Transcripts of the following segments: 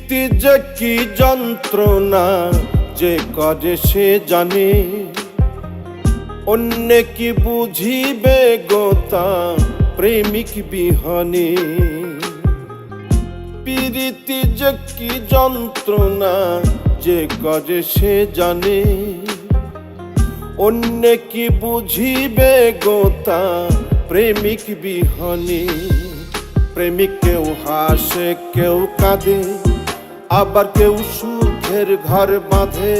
প্রীতি যে কি যন্ত্রণা যে করে সে জানে, অন্য কি বুঝিবে গোতা প্রেমিক বিহনে। প্রীতি যে কি যন্ত্রণা যে করে সে জানে, অন্য কি বুঝিবে গোতা প্রেমিক বিহনে। প্রেমিক কেউ হাসে কেউ কাঁদে, আবার কেউ সুখের ঘর বাঁধে।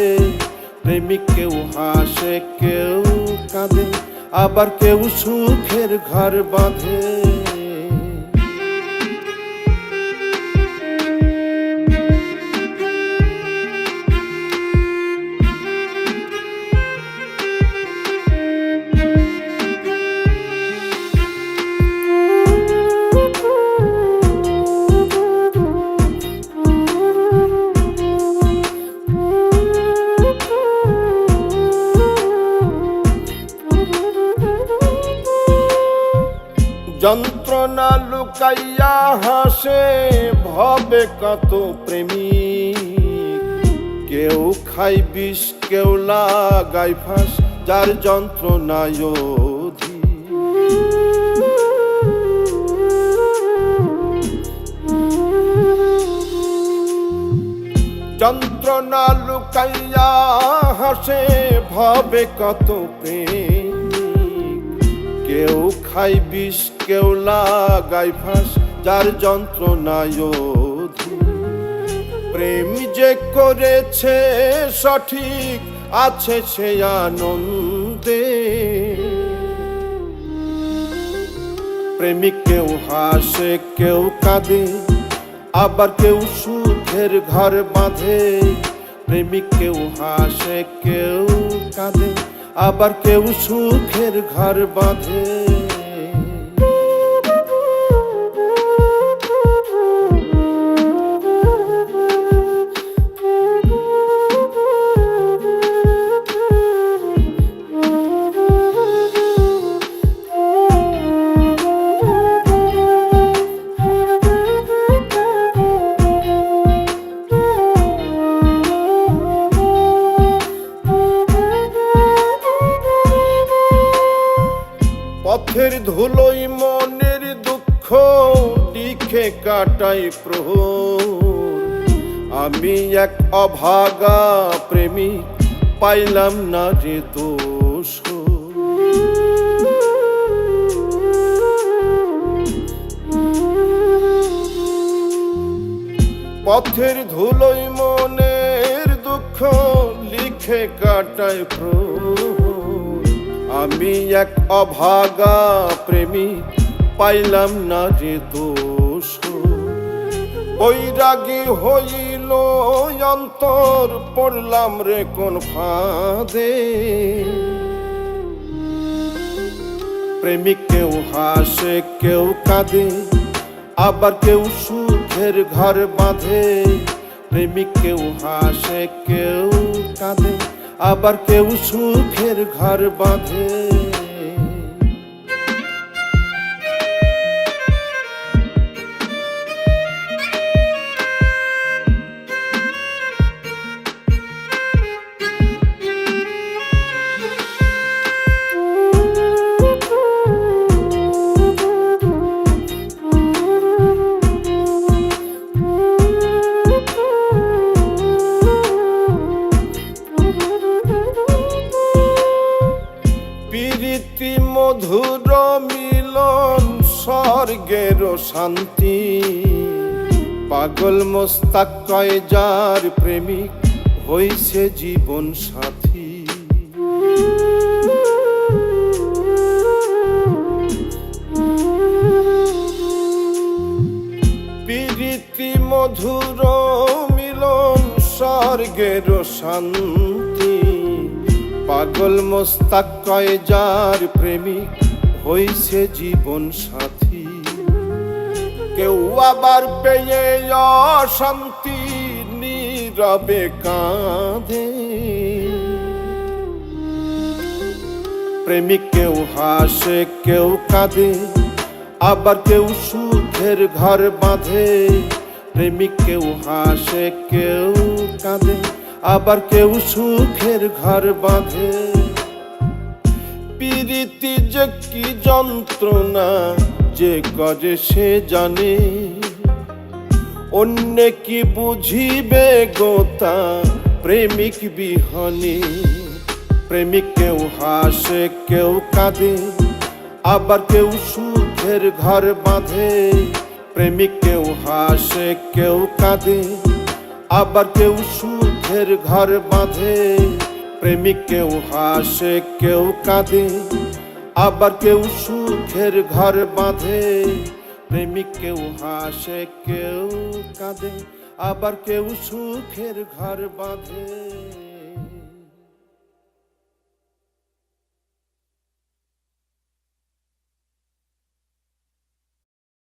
প্রেমিক কেউ হাসে কেউ কাঁদে, আবার কেউ সুখের ঘর বাঁধে। যন্ত্রণা লুকাইয়া হাসে ভবে কত প্রেমিক, কেউ খাই বিষ কেউ লাগাই ফাঁস, যার যন্ত্রণায় অধিক। যন্ত্রণা লুকাইয়া হাসে ভবে কত প্রেম, কেউ খাই বিষ কেউ লাগাই ফাঁস, যার যন্ত্রণায় অধিক। প্রেম যে করেছে সঠিক আছে সে আনন্দে। প্রেমিক কেউ হাসে কেউ কাঁদে, আবার কেউ সুখের ঘর বাঁধে। প্রেমিক কেউ হাসে কেউ কাঁদে, আবার কেউ সুখের ঘর বাঁধে। পথের ধুলোই মনের দুঃখ লিখে কাটাই প্রহর। আমি এক অভাগা প্রেমিক পাইলাম না রে দোষ। পথের ধুলোই মনের দুঃখ লিখে কাটাই প্রহর। আমি এক অভাগা প্রেমিক পাইলাম না রে দোষ। বৈরাগী হইল অন্তর পড়লাম রে কোন ফাঁদে। প্রেমিক কেউ হাসে কেউ কাঁদে, আবার কেউ সুখের ঘর বাঁধে। প্রেমিক কেউ হাসে কেউ কাঁদে, আবার কেউ সুখের ঘর বাঁধে। প্রীতি মধুর মিলন স্বর্গের শান্তি, পাগল মোস্তাক কয় যার প্রেমিক হইছে জীবন সাথী। প্রীতি মধুর মিলন স্বর্গের শান্তি, পাগল মোস্তাক কয় যার প্রেমিক হইছে জীবন সাথী। কেউ আবার পেয়ে অশান্তি নীরবে কাঁদে। প্রেমিক কেউ হাসে কেউ কাঁদে, আবার কেউ সুখের ঘর বাঁধে। প্রেমিক কেউ হাসে কেউ কাঁদে, আবার কেউ সুখের ঘর বাঁধে। প্রীতি যে কি যন্ত্রণা যে করে সে জানে, অন্য কি বুঝিবে গোতা প্রেমিক বিহনে। প্রেমিক কেউ হাসে কেউ কাঁদে, আবার কেউ সুখের ঘর বাঁধে। প্রেমিক কেউ হাসে কেউ কাঁদে, আবার কেউ সুখের ঘর বাঁধে। প্রেমিক কেউ হাসে কেউ কাঁদে, আবার কেউ সুখের ঘর বাঁধে। প্রেমিক কেউ হাসে কেউ কাঁদে, আবার কেউ সুখের ঘর বাঁধে।